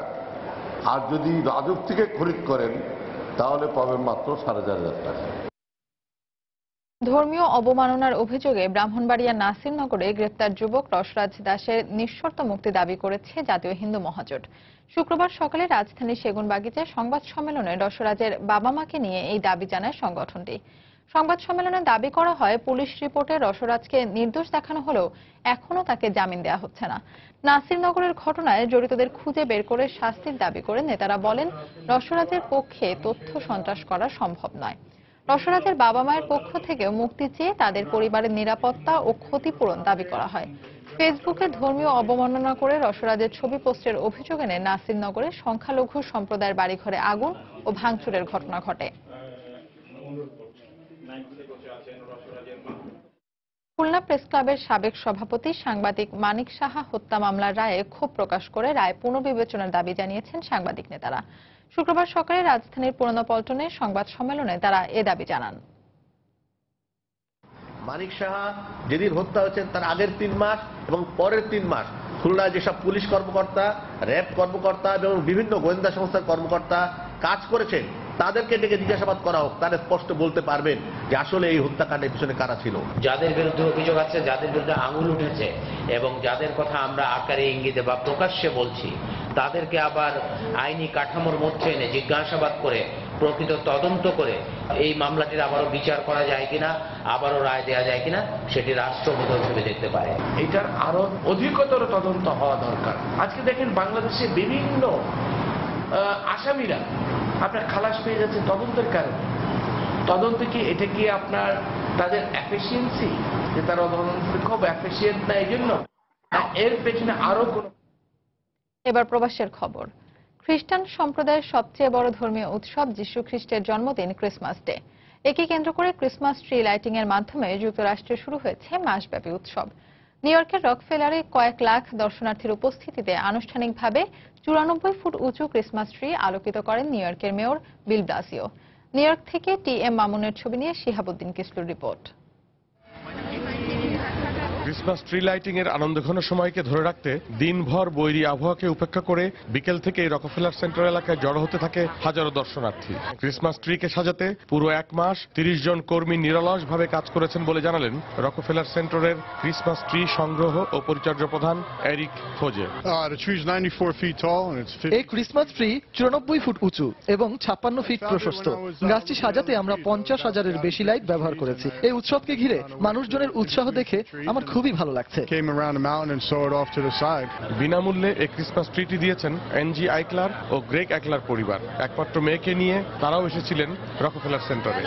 আর যদি রাজুক থেকে খরিদ করেন তাহলে পাবেন মাত্র 4,500 টাকা। ধর্মীয় অবমাননার অভিযোগে ব্রাহ্মণবাড়িয়ার নাসিরনগরে গ্রেপ্তার যুবক রসরাজ দাসের নিঃশর্ত মুক্তি দাবি করেছে জাতীয় হিন্দু মহাজোট। শুক্রবার সকালে রাজধানীর সেগুনবাগিচায় সংবাদ সম্মেলনে রসরাজের বাবা মাকে নিয়ে এই দাবি জানায় সংগঠনটি। সংবাদ সম্মেলনে দাবি করা হয়, পুলিশ রিপোর্টে রসরাজকে নির্দোষ দেখানো হলেও এখনও তাকে জামিন দেওয়া হচ্ছে না। নাসিরনগরের ঘটনায় জড়িতদের খুঁজে বের করে শাস্তির দাবি করে নেতারা বলেন, রসরাজের পক্ষে তথ্য সন্ত্রাস করা সম্ভব নয়। রসরাজের বাবা মায়ের পক্ষ থেকে মুক্তি চেয়ে তাদের পরিবারের নিরাপত্তা ও ক্ষতিপূরণ দাবি করা হয়। ফেসবুকে ধর্মীয় অবমাননা করে রসরাজের ছবি পোস্টের অভিযোগ এনে নাসিরনগরে সংখ্যালঘু সম্প্রদায়ের বাড়িঘরে আগুন ও ভাঙচুরের ঘটনা ঘটে। খুলনা প্রেস ক্লাবের সাবেক সভাপতি সাংবাদিক মানিক সাহা হত্যা মামলার রায়ে ক্ষোভ প্রকাশ করে রায় পুনর্বিবেচনার দাবি জানিয়েছেন সাংবাদিক নেতারা। শুক্রবার সকালে রাজধানীর পুরনো পল্টনে সংবাদ সম্মেলনে তারা এ দাবি জানান। মানিক সাহা যেদিন হত্যা হয়েছেন তার আগের 3 মাস এবং পরের 3 মাস খুলনায় যেসব পুলিশ কর্মকর্তা, র্যাব কর্মকর্তা এবং বিভিন্ন গোয়েন্দা সংস্থার কর্মকর্তা কাজ করেছেন তাদেরকে ডেকে জিজ্ঞাসাবাদ করা হোক। তারা স্পষ্ট বলতে পারবেন যে আসলে এই হত্যাকাণ্ডের পিছনে কারা ছিল। যাদের বিরুদ্ধে অভিযোগ আছে, যাদের বিরুদ্ধে আঙুল উঠেছে এবং যাদের কথা আমরা আকারে ইঙ্গিতে বা প্রকাশ্যে বলছি, তাদেরকে আবার আইনি কাঠামোর মধ্যে এনে জিজ্ঞাসাবাদ করে প্রকৃত তদন্ত করে এই মামলাটির আবারও বিচার করা যায় কিনা, আবারও রায় দেওয়া যায় কিনা সেটি রাষ্ট্রপতি হিসেবে দেখতে পারে। এটার আরো অধিকতর তদন্ত হওয়া দরকার। আজকে দেখেন বাংলাদেশে বিভিন্ন আসামিরা আপনার খালাস পেয়ে যাচ্ছে তদন্তের কারণে। তদন্ত কি এটা কি আপনার তাদের এফিসিয়েন্সি, যে তারা খুব এফিসিয়েন্ট না এই জন্য, এর পেছনে আরো কোন। এবার প্রবাসের খবর। খ্রিস্টান সম্প্রদায়ের সবচেয়ে বড় ধর্মীয় উৎসব যীশু খ্রিস্টের জন্মদিন ক্রিসমাস ডে। একে কেন্দ্র করে ক্রিসমাস ট্রি লাইটিং এর মাধ্যমে যুক্তরাষ্ট্রে শুরু হয়েছে মাসব্যাপী উৎসব। নিউ ইয়র্কের রকফেলারে কয়েক লাখ দর্শনার্থীর উপস্থিতিতে আনুষ্ঠানিকভাবে 94 ফুট উঁচু ক্রিসমাস ট্রি আলোকিত করেন নিউ ইয়র্কের mayor Bill Blasio. New York থেকে টি.এম. মামুনের ছবি নিয়ে শিহাবুদ্দিন কিসলুর রিপোর্ট। ক্রিসমাস ট্রি লাইটিং এর আনন্দঘন সময়কে ধরে রাখতে দিনভর বৈরী আবহাওয়াকে উপেক্ষা করে বিকেল থেকে রকফেলার সেন্টার এলাকায় জড়ো হতে থাকে হাজারো দর্শনার্থী। ক্রিসমাস ট্রিকে সাজাতে পুরো 1 মাস 30 জন কর্মী নিরলসভাবে কাজ করেছেন বলে জানালেন রকফেলার সেন্টারের ক্রিসমাস ট্রি সংগ্রহ ও পরিচর্যা প্রধান এরিক ফোজে। এই ক্রিসমাস ট্রি 94 ফুট উঁচু এবং 56 ফিট প্রশস্ত। গাছটি সাজাতে আমরা 50,000-এর বেশি লাইট ব্যবহার করেছি। এই উৎসবকে ঘিরে মানুষজনের উৎসাহ দেখে আমার খুবই ভালো লাগছে। বিনামূল্যে এই ক্রিসমাস ট্রিটি দিয়েছেন এনজি আইকলার ও গ্রেগ আইকলার পরিবার। একমাত্র মেয়েকে নিয়ে তারাও এসেছিলেন রকফেলার সেন্টারে।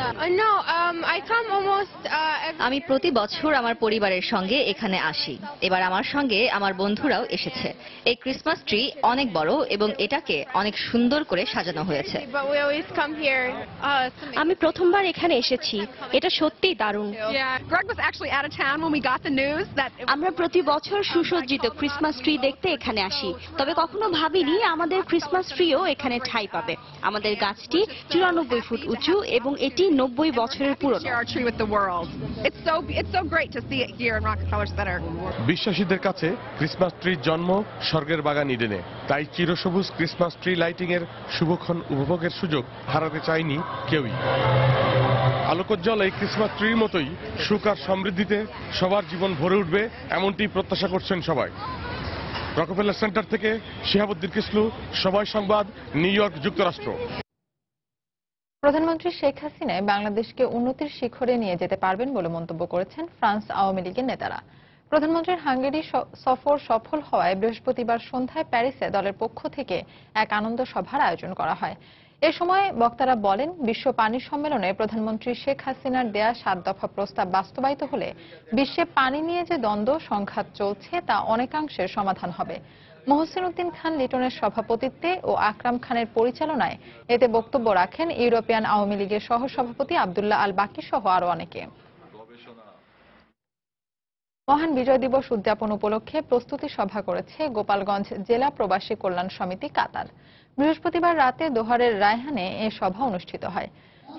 আমি প্রতি বছর আমার পরিবারের সঙ্গে এখানে আসি। এবার আমার সঙ্গে আমার বন্ধুরাও এসেছে। এই ক্রিসমাস ট্রি অনেক বড় এবং এটাকে অনেক সুন্দর করে সাজানো হয়েছে। আমি প্রথমবার এখানে এসেছি। এটা সত্যিই দারুণ। আমরা প্রতি বছর সুসজ্জিত ক্রিসমাস ট্রি দেখতে এখানে আসি, তবে কখনো ভাবিনি আমাদের ক্রিসমাস ট্রিও এখানে ঠাঁই পাবে। আমাদের গাছটি 94 ফুট উঁচু এবং এটি 90 বছরের পুরনো। বিশ্বাসীদের কাছে ক্রিসমাস ট্রির জন্ম স্বর্গের বাগান ইডেনে। তাই চিরসবুজ ক্রিসমাস ট্রি লাইটিং এর শুভক্ষণ উপভোগের সুযোগ হারাতে চায়নি কেউই। আলোকোজ্জ্বল এই ক্রিসমাস ট্রির মতোই সুখ আর সমৃদ্ধিতে সবার জীবন ভরে উঠবে, এমনটি প্রত্যাশা করছেন সবাই। রকফেলার সেন্টার থেকে শিহাবুদ্দিন কিসলু, সময় সংবাদ, নিউ ইয়র্ক, যুক্তরাষ্ট্র। প্রধানমন্ত্রী শেখ হাসিনা বাংলাদেশকে উন্নতির শিখরে নিয়ে যেতে পারবেন বলে মন্তব্য করেছেন ফ্রান্স আওয়ামী লীগের নেতারা। প্রধানমন্ত্রীর হাঙ্গেরি সফর সফল হওয়ায় বৃহস্পতিবার সন্ধ্যায় প্যারিসে দলের পক্ষ থেকে এক আনন্দ সভার আয়োজন করা হয়। এ সময় বক্তারা বলেন, বিশ্ব পানি সম্মেলনে প্রধানমন্ত্রী শেখ হাসিনার দেয়া 7 দফা প্রস্তাব বাস্তবায়িত হলে বিশ্বে পানি নিয়ে যে দ্বন্দ্ব সংঘাত চলছে তা অনেকাংশে সমাধান হবে। মহসিন উদ্দিন খান লিটনের সভাপতিত্বে ও আকরাম খানের পরিচালনায় এতে বক্তব্য রাখেন ইউরোপিয়ান আওয়ামী লীগের সহসভাপতি আব্দুল্লাহ আল বাকি সহ আরো অনেকে। মহান বিজয় দিবস উদযাপন উপলক্ষে প্রস্তুতি সভা করেছে গোপালগঞ্জ জেলা প্রবাসী কল্যাণ সমিতি কাতার। বৃহস্পতিবার রাতে দোহারের রায়হানে এ সভা অনুষ্ঠিত হয়।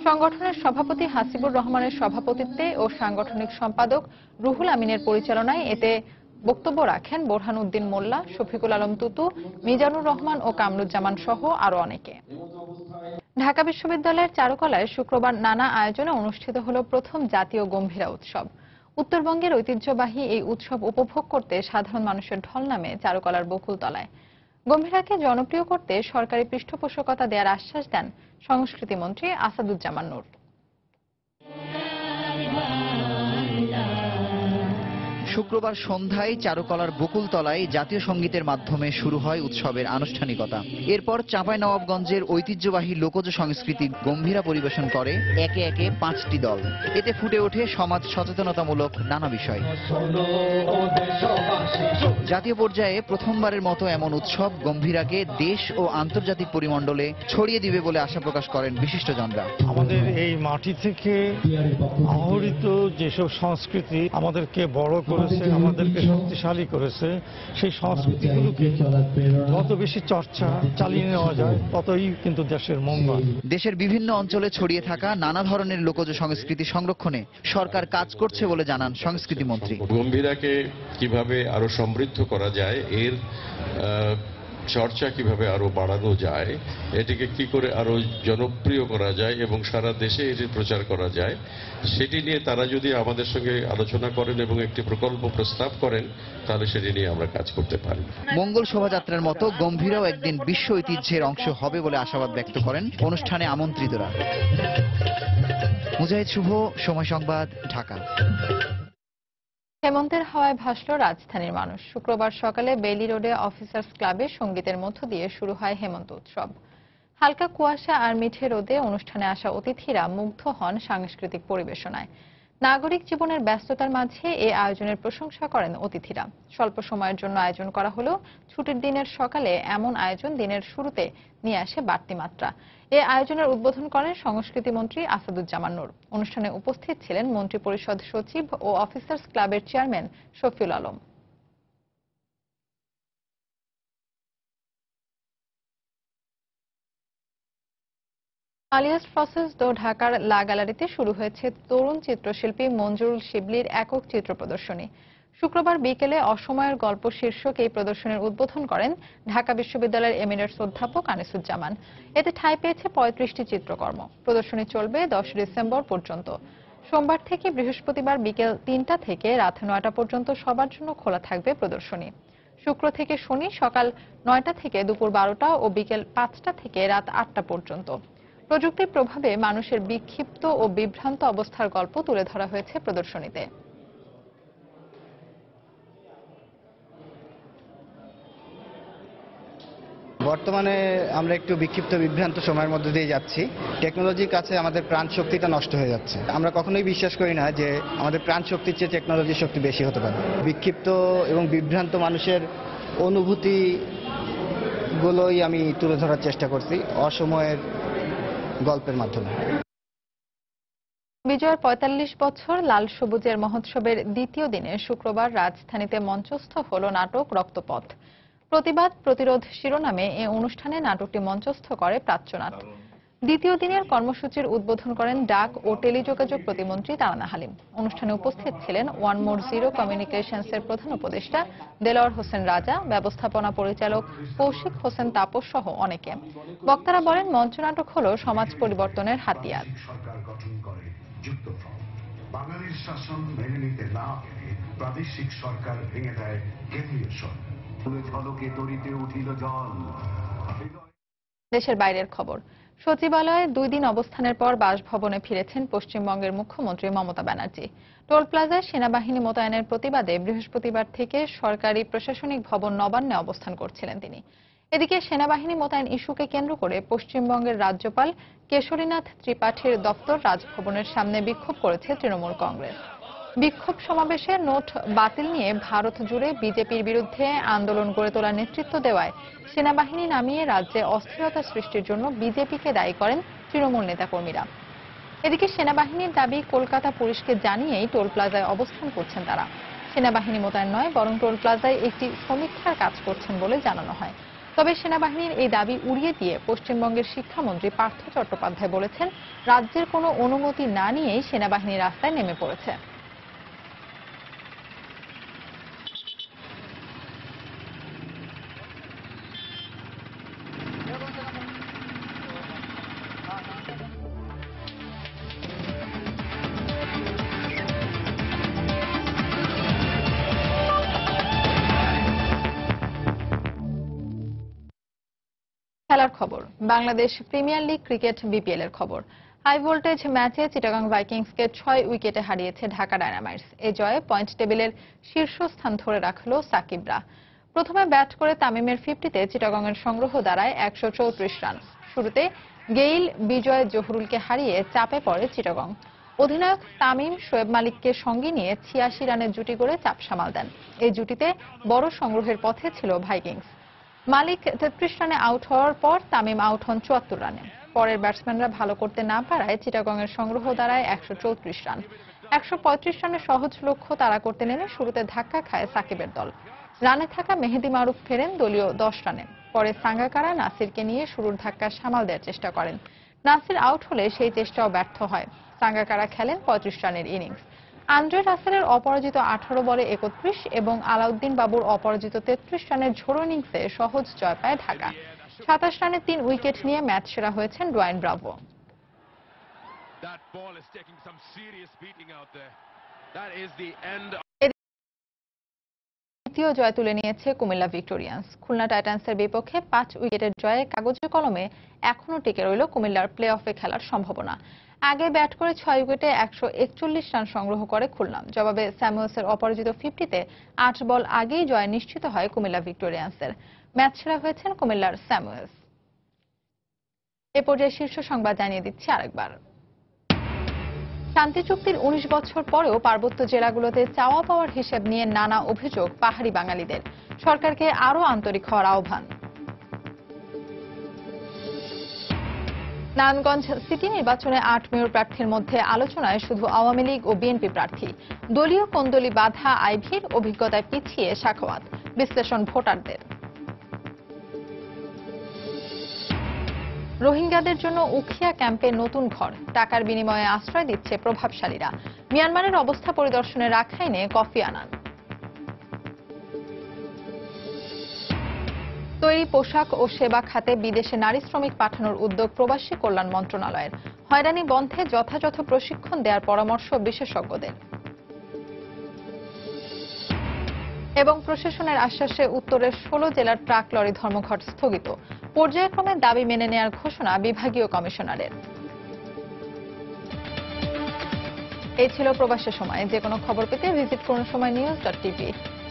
সংগঠনের সভাপতি হাসিবুর রহমানের সভাপতিত্বে ও সাংগঠনিক সম্পাদক রুহুল আমিনের পরিচালনায় এতে বক্তব্য রাখেন বোরহান উদ্দিন মোল্লা, শফিকুল আলম তুতু, মিজানুর রহমান ও কামরুজ্জামান সহ আরো অনেকে। ঢাকা বিশ্ববিদ্যালয়ের চারুকলায় শুক্রবার নানা আয়োজনে অনুষ্ঠিত হল প্রথম জাতীয় গম্ভীরা উৎসব। উত্তরবঙ্গের ঐতিহ্যবাহী এই উৎসব উপভোগ করতে সাধারণ মানুষের ঢল নামে চারুকলার বকুলতলায়। গম্ভীরাকে জনপ্রিয় করতে সরকারি পৃষ্ঠপোষকতা দেওয়ার আশ্বাস দেন সংস্কৃতি মন্ত্রী আসাদুজ্জামান নূর। শুক্রবার সন্ধ্যায় চারুকলার বকুলতলায় জাতীয় সঙ্গীতের মাধ্যমে শুরু হয় উৎসবের আনুষ্ঠানিকতা। এরপর চাঁপাইনবাবগঞ্জের ঐতিহ্যবাহী লোকজ সংস্কৃতি গম্ভীরা পরিবেশন করে একে একে 5টি দল। এতে ফুটে ওঠে সমাজ সচেতনতামূলক নানা বিষয়। জাতীয় পর্যায়ে প্রথমবারের মতো এমন উৎসব গম্ভীরাকে দেশ ও আন্তর্জাতিক পরিমণ্ডলে ছড়িয়ে দিবে বলে আশা প্রকাশ করেন বিশিষ্টজনরা। আমাদের এই মাটি থেকে আহরিত যেসব সংস্কৃতি আমাদেরকে বড় করেছে, আমাদেরকে শক্তিশালী করেছে, সেই সংস্কৃতিগুলোকে যত বেশি চর্চা চালিয়ে নেওয়া যায় ততই কিন্তু দেশের মঙ্গল। দেশের বিভিন্ন অঞ্চলে ছড়িয়ে থাকা নানা ধরনের লোকজ সংস্কৃতি সংরক্ষণে সরকার কাজ করছে বলে জানান সংস্কৃতি মন্ত্রী। গম্ভীরাকে কিভাবে আরো সমৃদ্ধ করা যায় এর চর্চা কিভাবে আরো বাড়ানো যায়, এটিকে কি করে আরো জনপ্রিয় করা যায় এবং সারা দেশে এটি প্রচার করা যায়, সেটি নিয়ে তারা যদি আমাদের সঙ্গে আলোচনা করেন এবং একটি প্রকল্প প্রস্তাব করেন, তাহলে সেটি নিয়ে আমরা কাজ করতে পারি। মঙ্গল শোভাযাত্রার মতো গম্ভীরাও একদিন বিশ্ব ঐতিহ্যের অংশ হবে বলে আশাবাদ ব্যক্ত করেন অনুষ্ঠানে আমন্ত্রিতরা। মুজাহিদ শুভ, সময় সংবাদ, ঢাকা। হেমন্তের হাওয়ায় ভাসল রাজধানীর মানুষ। শুক্রবার সকালে বেইলি রোডে অফিসার্স ক্লাবে সঙ্গীতের মধ্য দিয়ে শুরু হয় হেমন্ত উৎসব। হালকা কুয়াশা আর মিঠে রোদে অনুষ্ঠানে আসা অতিথিরা মুগ্ধ হন সাংস্কৃতিক পরিবেশনায়। নাগরিক জীবনের ব্যস্ততার মাঝে এই আয়োজনের প্রশংসা করেন অতিথিরা। স্বল্প সময়ের জন্য আয়োজন করা হলেও ছুটির দিনের সকালে এমন আয়োজন দিনের শুরুতে নিয়ে আসে বাড়তি মাত্রা। এই আয়োজনের উদ্বোধন করেন সংস্কৃতি মন্ত্রী আসাদুজ্জামান নূর। অনুষ্ঠানে উপস্থিত ছিলেন মন্ত্রিপরিষদ সচিব ও অফিসার্স ক্লাবের chairman Shafiul Alam. Alias process দো ঢাকার লা গ্যালারিতে শুরু হয়েছে তরুণ চিত্রশিল্পী মঞ্জুরুল শিবলির একক চিত্র প্রদর্শনী। শুক্রবার বিকেলে অসময়ের গল্প শীর্ষক এই প্রদর্শনীর উদ্বোধন করেন ঢাকা বিশ্ববিদ্যালয়ের এমিরেটস অধ্যাপক আনিসুজ্জামান। এতে ঠাঁই পেয়েছে 35টি চিত্রকর্ম। প্রদর্শনী চলবে 10 ডিসেম্বর পর্যন্ত। সোমবার থেকে বৃহস্পতিবার বিকেল 3টা থেকে রাত 9টা পর্যন্ত সবার জন্য খোলা থাকবে প্রদর্শনী। শুক্র থেকে শনি সকাল 9টা থেকে দুপুর 12টা ও বিকেল 5টা থেকে রাত 8টা পর্যন্ত। প্রযুক্তির প্রভাবে মানুষের বিক্ষিপ্ত ও বিভ্রান্ত অবস্থার গল্প তুলে ধরা হয়েছে প্রদর্শনীতে। বর্তমানে আমরা একটু বিক্ষিপ্ত বিভ্রান্ত সময়ের মধ্যে দিয়ে যাচ্ছি। টেকনোলজির কাছে আমাদের প্রাণ শক্তিটা নষ্ট হয়ে যাচ্ছে। আমরা কখনোই বিশ্বাস করি না যে আমাদের প্রাণ শক্তির চেয়ে টেকনোলজির শক্তি বেশি হতে পারে। বিক্ষিপ্ত এবং বিভ্রান্ত মানুষের অনুভূতিগুলোই আমি তুলে ধরার চেষ্টা করছি অসময়ের গল্পের মাধ্যমে। বিজয়ের 45 বছর লাল সবুজের মহোৎসবের দ্বিতীয় দিনে শুক্রবার রাজধানীতে মঞ্চস্থ হল নাটক রক্তপথ। প্রতিবাদ প্রতিরোধ শিরোনামে এ অনুষ্ঠানে নাটকটি মঞ্চস্থ করে প্রাচ্যনাট। দ্বিতীয় দিনের কর্মসূচির উদ্বোধন করেন ডাক ও টেলিযোগাযোগ প্রতিমন্ত্রী তারানা হালিম। অনুষ্ঠানে উপস্থিত ছিলেন ওয়ান মোর জিরো কমিউনিকেশনসের প্রধান উপদেষ্টা দেলোয়ার হোসেন রাজা, ব্যবস্থাপনা পরিচালক কৌশিক হোসেন তাপস সহ অনেকে। বক্তারা বলেন, মঞ্চনাটক হল সমাজ পরিবর্তনের হাতিয়ার। বাঙালির শাসন মেনে নিতে না পেরে প্রাদেশিক সরকার ভেঙে দেয় কেন্দ্রীয় সরকার। ঝলকে তরিতে উঠিল জল। দেশের বাইরের খবর। সচিবালয়ে 2 দিন অবস্থানের পর বাসভবনে ফিরেছেন পশ্চিমবঙ্গের মুখ্যমন্ত্রী মমতা ব্যানার্জি। টোল প্লাজায় সেনাবাহিনী মোতায়েনের প্রতিবাদে বৃহস্পতিবার থেকে সরকারি প্রশাসনিক ভবন নবান্নে অবস্থান করছিলেন তিনি। এদিকে সেনাবাহিনী মোতায়েন ইস্যুকে কেন্দ্র করে পশ্চিমবঙ্গের রাজ্যপাল কেশরীনাথ ত্রিপাঠীর দপ্তর রাজভবনের সামনে বিক্ষোভ করেছে তৃণমূল কংগ্রেস। বিক্ষোভ সমাবেশে নোট বাতিল নিয়ে ভারত জুড়ে বিজেপির বিরুদ্ধে আন্দোলন গড়ে তোলার নেতৃত্ব দেওয়ায় সেনাবাহিনী নামিয়ে রাজ্যে অস্থিরতা সৃষ্টির জন্য বিজেপিকে দায়ী করেন তৃণমূল নেতাকর্মীরা। এদিকে সেনাবাহিনীর দাবি কলকাতা পুলিশকে জানিয়েই টোল প্লাজায় অবস্থান করছেন তারা। সেনাবাহিনী মোতায়েন নয়, বরং টোল প্লাজায় একটি সমীক্ষার কাজ করছেন বলে জানানো হয়। তবে সেনাবাহিনীর এই দাবি উড়িয়ে দিয়ে পশ্চিমবঙ্গের শিক্ষামন্ত্রী পার্থ চট্টোপাধ্যায় বলেছেন, রাজ্যের কোনো অনুমতি না নিয়েই সেনাবাহিনী রাস্তায় নেমে পড়েছে। খেলার খবর। Bangladesh premier league cricket BPL এর খবর। হাই ভোল্টেজ ম্যাচে চিটাগাং ভাইকিংসকে 6 উইকেটে হারিয়েছে ঢাকা ডায়নামাইটস। এই জয়ে পয়েন্ট টেবিলের শীর্ষস্থান ধরে রাখল সাকিবরা। প্রথমে ব্যাট করে তামিমের 50-তে চিটাগাংয়ের সংগ্রহ দাঁড়ায় 134 রান। শুরুতে গেইল, বিজয়, জহুরুলকে হারিয়ে চাপে পড়ে চিটাগাং। অধিনায়ক তামিম শোয়েব মালিককে সঙ্গে নিয়ে 86 রানের জুটি গড়ে চাপ সামাল দেন। এই জুটিতে বড় সংগ্রহের পথে ছিল ভাইকিংস। মালিক 33 রানে আউট হওয়ার পর তামিম আউট হন 74 রানে। পরের ব্যাটসম্যানরা ভালো করতে না পারায় চিটাগংয়ের সংগ্রহ দাঁড়ায় 134 রান। 135 রানের সহজ লক্ষ্য তাড়া করতে নেমে শুরুতে ধাক্কা খায় সাকিবের দল। রানে থাকা মেহেদি মারুফ ফেরেন দলীয় 10 রানে। পরে সাঙ্গাকারা নাসিরকে নিয়ে শুরুর ধাক্কা সামাল দেওয়ার চেষ্টা করেন। নাসির আউট হলে সেই চেষ্টাও ব্যর্থ হয়। সাঙ্গাকারা খেলেন 35 রানের ইনিংস। আন্দ্রে রাসেলের অপরাজিত 18 বলে 31 এবং আলাউদ্দিন বাবুর অপরাজিত 33 রানের ঝোড়ো ইনিংসে সহজ জয় পায় ঢাকা। 27 রানে 3 উইকেট নিয়ে ম্যাচ সেরা হয়েছেন ডোয়াইন ব্রাভো। দ্বিতীয় জয় তুলে নিয়েছে কুমিল্লা ভিক্টোরিয়ান্স। খুলনা টাইটান্সের বিপক্ষে 5 উইকেটের জয়ে কাগজে কলমে এখনও টিকে রইল কুমিল্লার প্লে অফে খেলার সম্ভাবনা। আগে ব্যাট করে 6 উইকেটে 141 রান সংগ্রহ করে খুলনা। জবাবে স্যামুয়েলসের অপরাজিত 50-তে 8 বল আগেই জয় নিশ্চিত হয় কুমিল্লা ভিক্টোরিয়ান্সের। ম্যাচ সেরা হয়েছেন কুমিল্লার স্যামুয়েলস। এ পর্যায়ে শীর্ষ সংবাদ জানিয়ে দিচ্ছি আরেকবার। শান্তি চুক্তির 19 বছর পরেও পার্বত্য জেলাগুলোতে চাওয়া পাওয়ার হিসেব নিয়ে নানা অভিযোগ পাহাড়ি বাঙালিদের। সরকারকে আরও আন্তরিক হওয়ার আহ্বান। নারায়ণগঞ্জ সিটি নির্বাচনে 8 মেয়র প্রার্থীর মধ্যে আলোচনায় শুধু আওয়ামী লীগ ও বিএনপি প্রার্থী। দলীয় কোন্দলি বাধা আইভির, অভিজ্ঞতায় পিছিয়ে সাখাওয়াত। বিশ্লেষণ ভোটারদের। রোহিঙ্গাদের জন্য উখিয়া ক্যাম্পে নতুন ঘর, টাকার বিনিময়ে আশ্রয় দিচ্ছে প্রভাবশালীরা। মিয়ানমারের অবস্থা পরিদর্শনে রাখাইনে কফি আনান। তৈরি পোশাক ও সেবা খাতে বিদেশে নারী শ্রমিক পাঠানোর উদ্যোগ প্রবাসী কল্যাণ মন্ত্রণালয়ের। হয়রানি বন্ধে যথাযথ প্রশিক্ষণ দেওয়ার পরামর্শ বিশেষজ্ঞদের। এবং প্রশাসনের আশ্বাসে উত্তরের 16 জেলার ট্রাক লরি ধর্মঘট স্থগিত। পর্যায়ক্রমে দাবি মেনে নেয়ার ঘোষণা বিভাগীয় কমিশনারের। এই ছিল প্রবাসের সময়। যে কোনো খবর পেতে ভিজিট করুন সময়নিউজ.tv।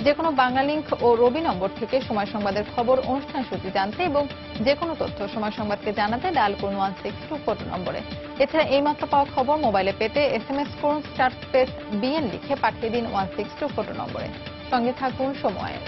যে কোনো বাংলা লিংক ও রবি নম্বর থেকে সময় সংবাদের খবর, অনুষ্ঠান সূচি জানতে এবং যে কোনো তথ্য সময় সংবাদকে জানাতে ডায়াল করুন 162 নম্বরে। এছাড়া এইমাত্র পাওয়া খবর মোবাইলে পেতে SMS করুন *BN লিখে পাঠিয়ে দিন 162 নম্বরে। সঙ্গে থাকুন সময়ের।